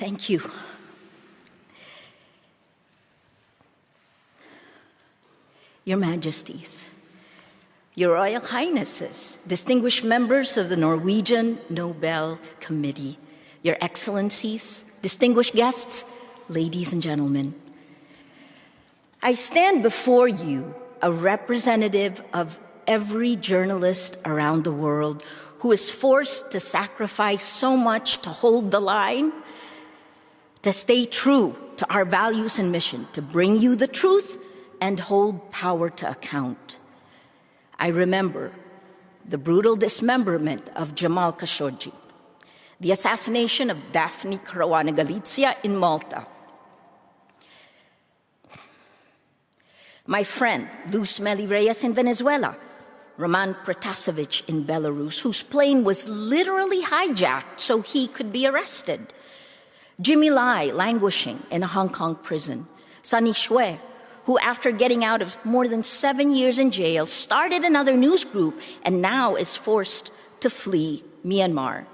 Thank you. Your Majesties, Your Royal Highnesses, distinguished members of the Norwegian Nobel Committee, Your Excellencies, distinguished guests, ladies and gentlemen, I stand before you a representative of every journalist around the world who is forced to sacrifice so much to hold the line, to stay true to our values and mission, to bring you the truth and hold power to account. I remember the brutal dismemberment of Jamal Khashoggi, the assassination of Daphne Caruana Galizia in Malta, my friend Luz Mely Reyes in Venezuela, Roman Protasevich in Belarus, whose plane was literally hijacked so he could be arrested, Jimmy Lai languishing in a Hong Kong prison, Sunny Shui, who after getting out of more than 7 years in jail, started another news group and now is forced to flee Myanmar.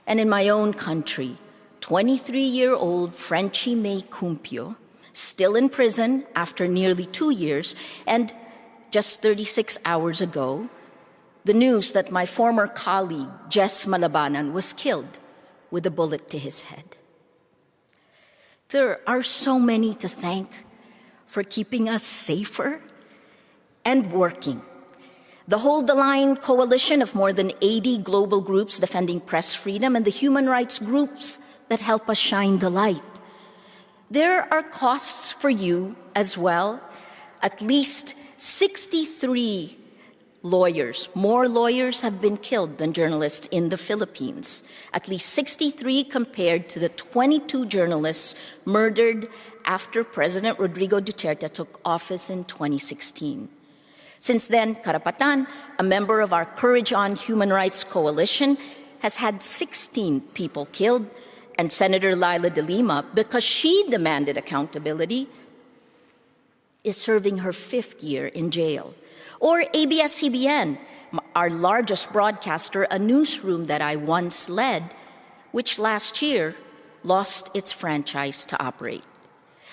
And in my own country, 23-year-old Frenchie May Cumpio, still in prison after nearly 2 years, and just 36 hours ago, the news that my former colleague, Jess Malabanan, was killed with a bullet to his head. There are so many to thank for keeping us safer and working. The Hold the Line coalition of more than 80 global groups defending press freedom and the human rights groups that help us shine the light. There are costs for you as well. At least 63 lawyers, more lawyers have been killed than journalists in the Philippines. At least 63 compared to the 22 journalists murdered after President Rodrigo Duterte took office in 2016. Since then, Karapatan, a member of our Courage On Human Rights Coalition, has had 16 people killed, and Senator Laila de Lima, because she demanded accountability, is serving her 5th year in jail. Or ABS-CBN, our largest broadcaster, a newsroom that I once led, which last year lost its franchise to operate.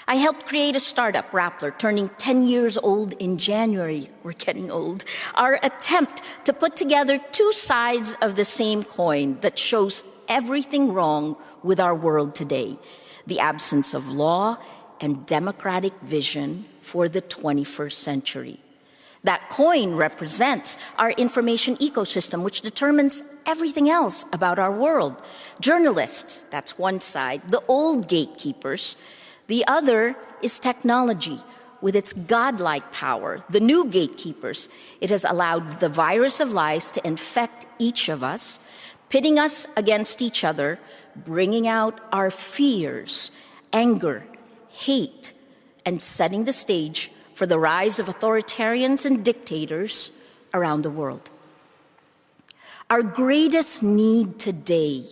I helped create a startup, Rappler, turning 10 years old in January. We're getting old. Our attempt to put together two sides of the same coin that shows everything wrong with our world today: the absence of law and democratic vision for the 21st century. That coin represents our information ecosystem, which determines everything else about our world. Journalists, that's one side, the old gatekeepers. The other is technology, with its godlike power, the new gatekeepers. It has allowed the virus of lies to infect each of us, pitting us against each other, bringing out our fears, anger, hate, and setting the stage for the rise of authoritarians and dictators around the world. Our greatest need today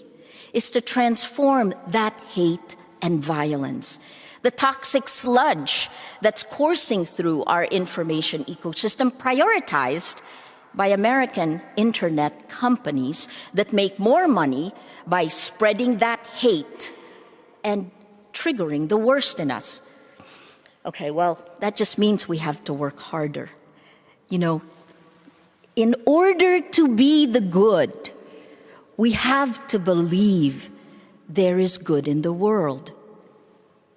is to transform that hate and violence, the toxic sludge that's coursing through our information ecosystem, prioritized by American internet companies that make more money by spreading that hate and triggering the worst in us. Okay, well, that just means we have to work harder. You know, in order to be the good, we have to believe there is good in the world.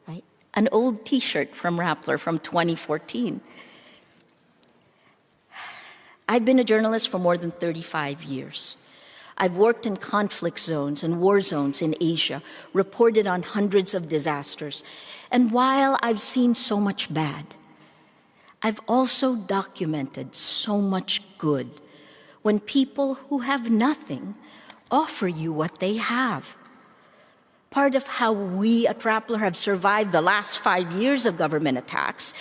Right? An old t-shirt from Rappler from 2014. I've been a journalist for more than 35 years. I've worked in conflict zones and war zones in Asia, reported on hundreds of disasters. And while I've seen so much bad, I've also documented so much good when people who have nothing offer you what they have. Part of how we at Rappler have survived the last 5 years of government attacks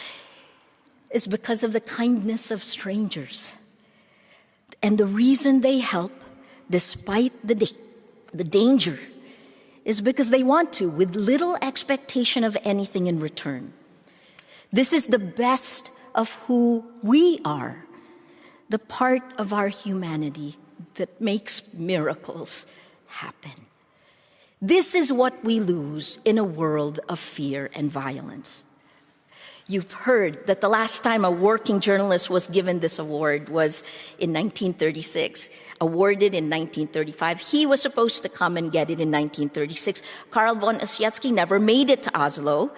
is because of the kindness of strangers. And the reason they help, despite the danger, is because they want to, with little expectation of anything in return. This is the best of who we are, the part of our humanity that makes miracles happen. This is what we lose in a world of fear and violence. You've heard that the last time a working journalist was given this award was in 1936, awarded in 1935. He was supposed to come and get it in 1936. Karl von Ossietzky never made it to Oslo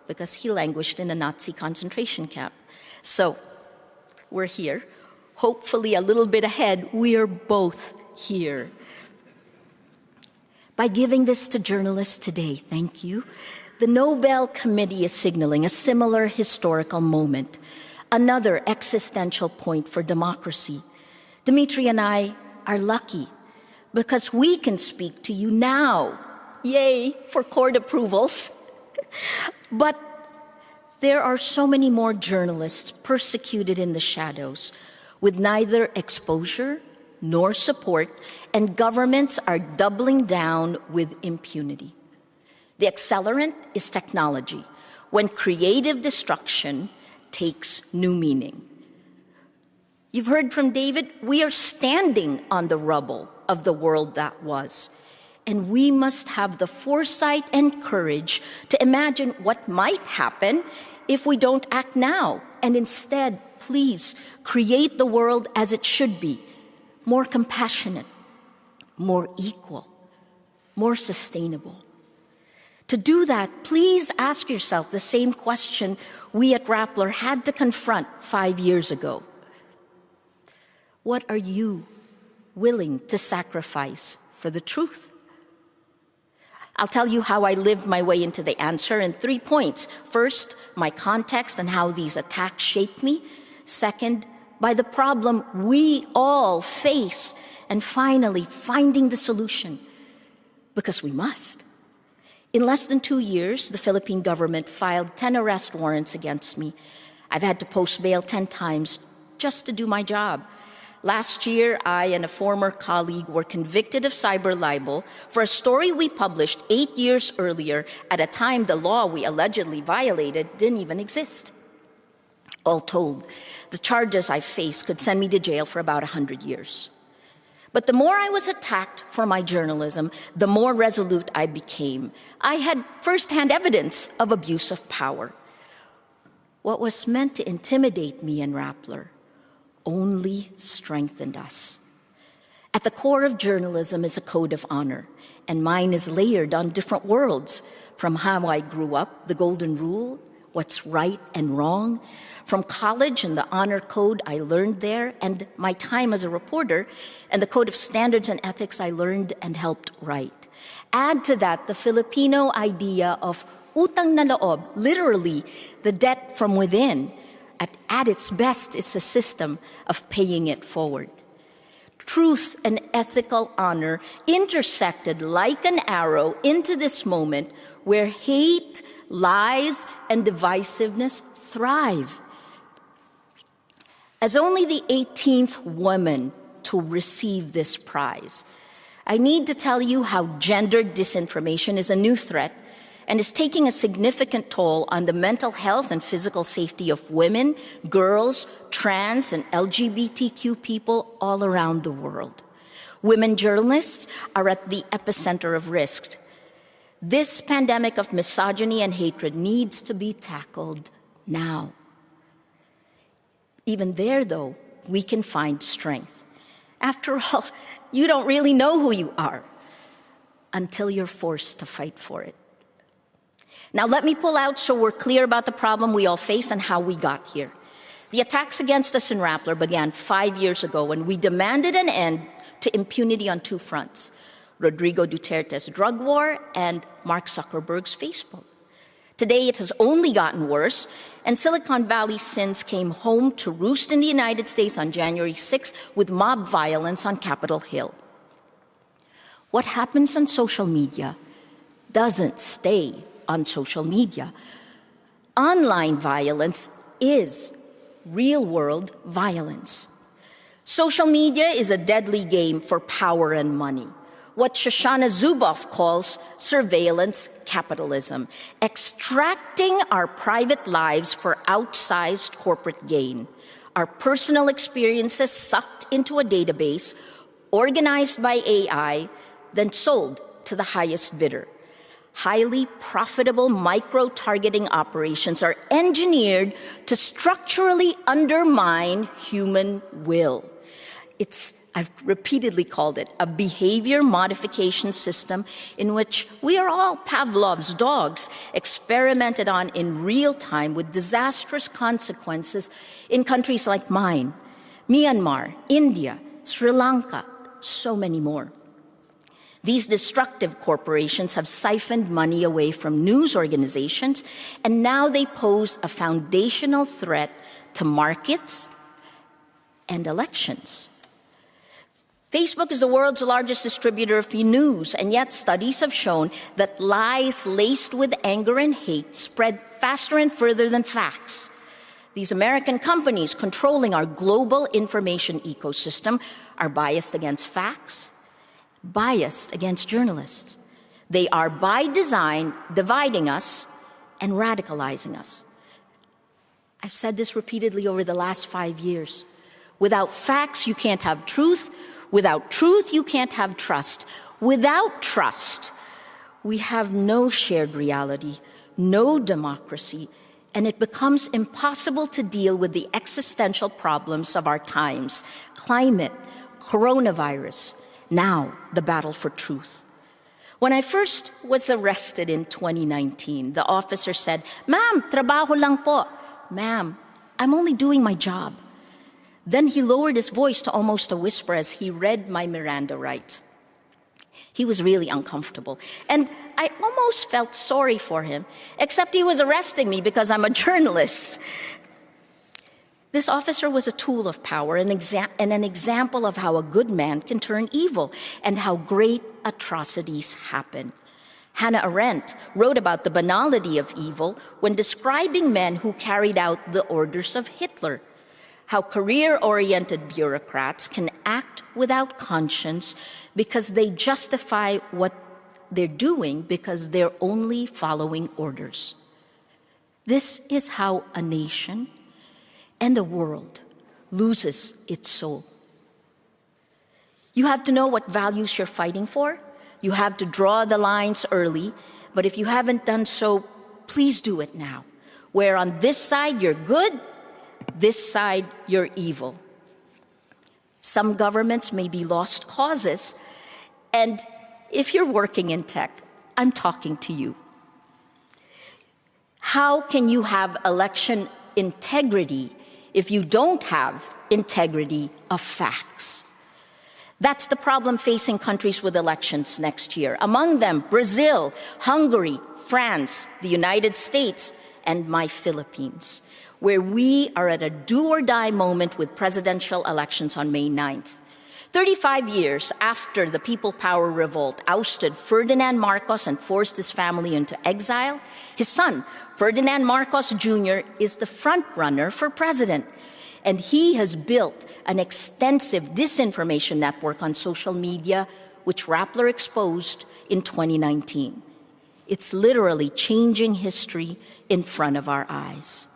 because he languished in a Nazi concentration camp. So we're here. Hopefully a little bit ahead, we are both here. By giving this to journalists today, thank you, the Nobel Committee is signaling a similar historical moment, another existential point for democracy. Dimitri and I are lucky because we can speak to you now. Yay for court approvals. But there are so many more journalists persecuted in the shadows with neither exposure nor support, and governments are doubling down with impunity. The accelerant is technology, when creative destruction takes new meaning. You've heard from David, we are standing on the rubble of the world that was, and we must have the foresight and courage to imagine what might happen if we don't act now, and instead, please, create the world as it should be, more compassionate, more equal, more sustainable. To do that, please ask yourself the same question we at Rappler had to confront 5 years ago. What are you willing to sacrifice for the truth? I'll tell you how I lived my way into the answer in 3 points. First, my context and how these attacks shaped me. Second, by the problem we all face. And finally, finding the solution, because we must. In less than 2 years, the Philippine government filed 10 arrest warrants against me. I've had to post bail 10 times just to do my job. Last year, I and a former colleague were convicted of cyber libel for a story we published 8 years earlier at a time the law we allegedly violated didn't even exist. All told, the charges I faced could send me to jail for about 100 years. But the more I was attacked for my journalism, the more resolute I became. I had firsthand evidence of abuse of power. What was meant to intimidate me and Rappler only strengthened us. At the core of journalism is a code of honor, and mine is layered on different worlds, from how I grew up, the golden rule, what's right and wrong, from college and the honor code I learned there, and my time as a reporter, and the code of standards and ethics I learned and helped write. Add to that the Filipino idea of utang na loob, literally the debt from within. At its best, it's a system of paying it forward. Truth and ethical honor intersected like an arrow into this moment where hate, lies, and divisiveness thrive. As only the 18th woman to receive this prize, I need to tell you how gendered disinformation is a new threat and is taking a significant toll on the mental health and physical safety of women, girls, trans, and LGBTQ people all around the world. Women journalists are at the epicenter of risk. This pandemic of misogyny and hatred needs to be tackled now. Even there, though, we can find strength. After all, you don't really know who you are until you're forced to fight for it. Now, let me pull out so we're clear about the problem we all face and how we got here. The attacks against us in Rappler began 5 years ago when we demanded an end to impunity on 2 fronts: Rodrigo Duterte's drug war and Mark Zuckerberg's Facebook. Today, it has only gotten worse, and Silicon Valley's sins came home to roost in the United States on January 6th with mob violence on Capitol Hill. What happens on social media doesn't stay on social media. Online violence is real-world violence. Social media is a deadly game for power and money, what Shoshana Zuboff calls surveillance capitalism, extracting our private lives for outsized corporate gain, our personal experiences sucked into a database, organized by AI, then sold to the highest bidder. Highly profitable micro-targeting operations are engineered to structurally undermine human will. I've repeatedly called it a behavior modification system in which we are all Pavlov's dogs, experimented on in real time with disastrous consequences in countries like mine, Myanmar, India, Sri Lanka, so many more. These destructive corporations have siphoned money away from news organizations, and now they pose a foundational threat to markets and elections. Facebook is the world's largest distributor of news, and yet studies have shown that lies laced with anger and hate spread faster and further than facts. These American companies controlling our global information ecosystem are biased against facts, biased against journalists. They are, by design, dividing us and radicalizing us. I've said this repeatedly over the last 5 years. Without facts, you can't have truth. Without truth, you can't have trust. Without trust, we have no shared reality, no democracy, and it becomes impossible to deal with the existential problems of our times: climate, coronavirus, now the battle for truth. When I first was arrested in 2019, the officer said, "Ma'am, trabaho lang po." "Ma'am, I'm only doing my job." Then he lowered his voice to almost a whisper as he read my Miranda rights. He was really uncomfortable, and I almost felt sorry for him, except he was arresting me because I'm a journalist. This officer was a tool of power and an example of how a good man can turn evil and how great atrocities happen. Hannah Arendt wrote about the banality of evil when describing men who carried out the orders of Hitler. How career-oriented bureaucrats can act without conscience because they justify what they're doing because they're only following orders. This is how a nation and a world loses its soul. You have to know what values you're fighting for. You have to draw the lines early, but if you haven't done so, please do it now. Where on this side you're good, this side you're evil. Some governments may be lost causes, and if you're working in tech, I'm talking to you. How can you have election integrity if you don't have integrity of facts? That's the problem facing countries with elections next year. Among them, Brazil, Hungary, France, the United States, and my Philippines, where we are at a do-or-die moment with presidential elections on May 9th. 35 years after the People Power Revolt ousted Ferdinand Marcos and forced his family into exile, his son, Ferdinand Marcos Jr., is the front-runner for president. And he has built an extensive disinformation network on social media, which Rappler exposed in 2019. It's literally changing history in front of our eyes.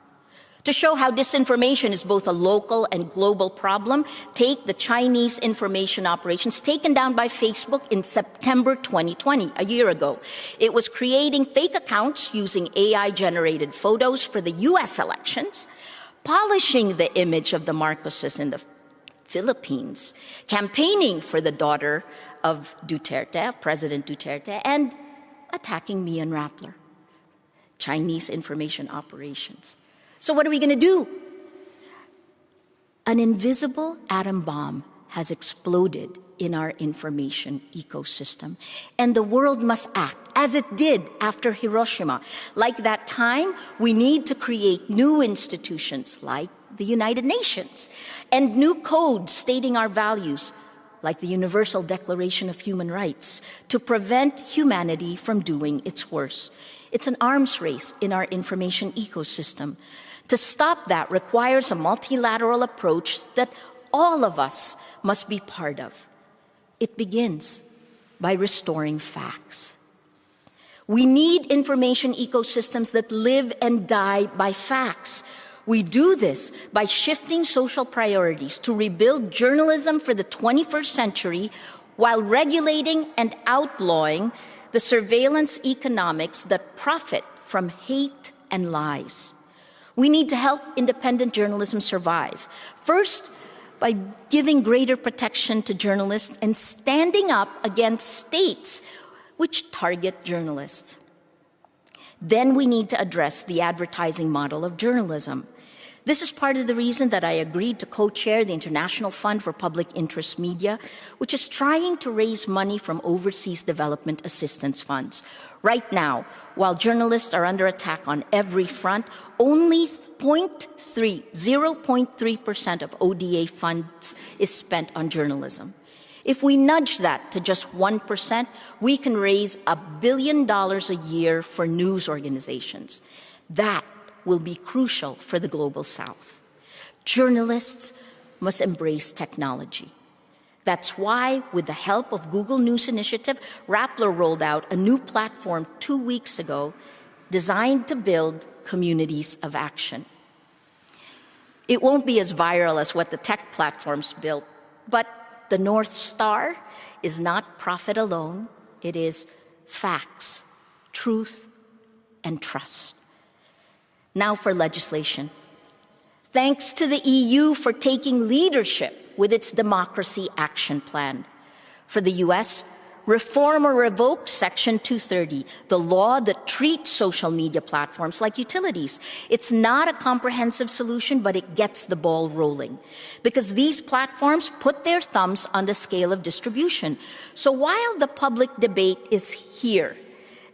To show how disinformation is both a local and global problem, take the Chinese information operations taken down by Facebook in September 2020, a year ago. It was creating fake accounts using AI-generated photos for the US elections, polishing the image of the Marcoses in the Philippines, campaigning for the daughter of Duterte, of President Duterte, and attacking me and Rappler. Chinese information operations. So what are we going to do? An invisible atom bomb has exploded in our information ecosystem, and the world must act as it did after Hiroshima. Like that time, we need to create new institutions like the United Nations and new codes stating our values like the Universal Declaration of Human Rights to prevent humanity from doing its worst. It's an arms race in our information ecosystem. To stop that requires a multilateral approach that all of us must be part of. It begins by restoring facts. We need information ecosystems that live and die by facts. We do this by shifting social priorities to rebuild journalism for the 21st century while regulating and outlawing the surveillance economics that profit from hate and lies. We need to help independent journalism survive. First, by giving greater protection to journalists and standing up against states which target journalists. Then we need to address the advertising model of journalism. This is part of the reason that I agreed to co-chair the International Fund for Public Interest Media, which is trying to raise money from overseas development assistance funds. Right now, while journalists are under attack on every front, only 0.3% of ODA funds is spent on journalism. If we nudge that to just 1%, we can raise $1 billion a year for news organizations. That will be crucial for the Global South. Journalists must embrace technology. That's why, with the help of Google News Initiative, Rappler rolled out a new platform 2 weeks ago designed to build communities of action. It won't be as viral as what the tech platforms built, but the North Star is not profit alone. It is facts, truth, and trust. Now for legislation. Thanks to the EU for taking leadership with its Democracy Action Plan. For the US, reform or revoke Section 230, the law that treats social media platforms like utilities. It's not a comprehensive solution, but it gets the ball rolling. Because these platforms put their thumbs on the scale of distribution. So while the public debate is here,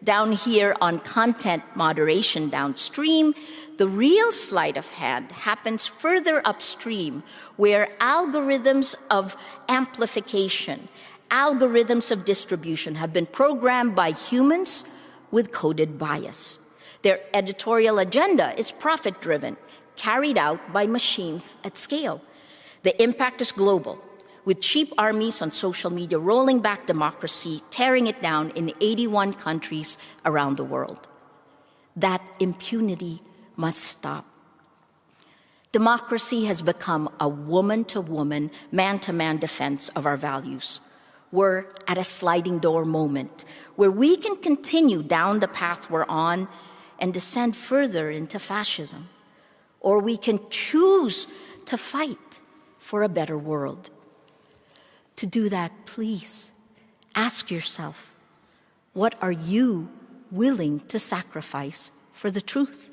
down here on content moderation downstream, the real sleight of hand happens further upstream, where algorithms of amplification, algorithms of distribution have been programmed by humans with coded bias. Their editorial agenda is profit-driven, carried out by machines at scale. The impact is global, with cheap armies on social media rolling back democracy, tearing it down in 81 countries around the world. That impunity must stop. Democracy has become a woman-to-woman, man-to-man defense of our values. We're at a sliding door moment where we can continue down the path we're on and descend further into fascism. Or we can choose to fight for a better world. To do that, please ask yourself, what are you willing to sacrifice for the truth?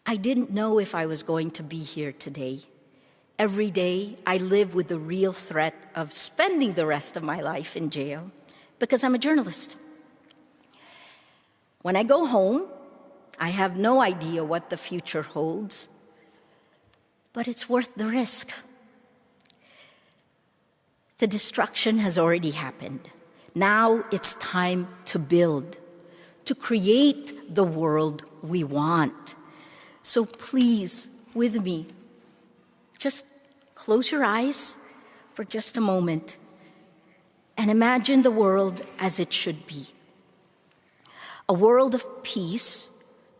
I didn't know if I was going to be here today. Every day, I live with the real threat of spending the rest of my life in jail because I'm a journalist. When I go home, I have no idea what the future holds, but it's worth the risk. The destruction has already happened. Now it's time to build, to create the world we want. So please, with me, just close your eyes for just a moment and imagine the world as it should be. A world of peace,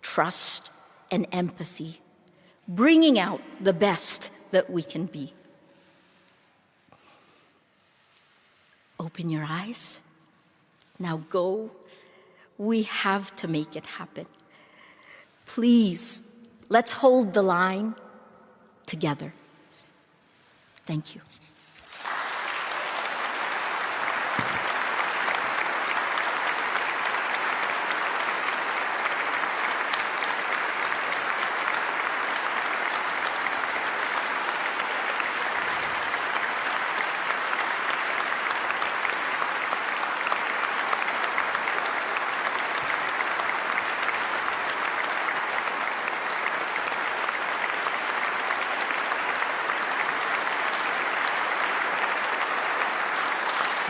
trust, and empathy, bringing out the best that we can be. Open your eyes. Now go. We have to make it happen. Please, let's hold the line together. Thank you.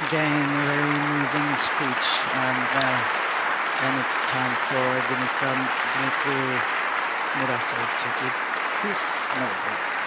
Again, a very moving speech, and then it's time for Dmitry Muratov to give his Nobel.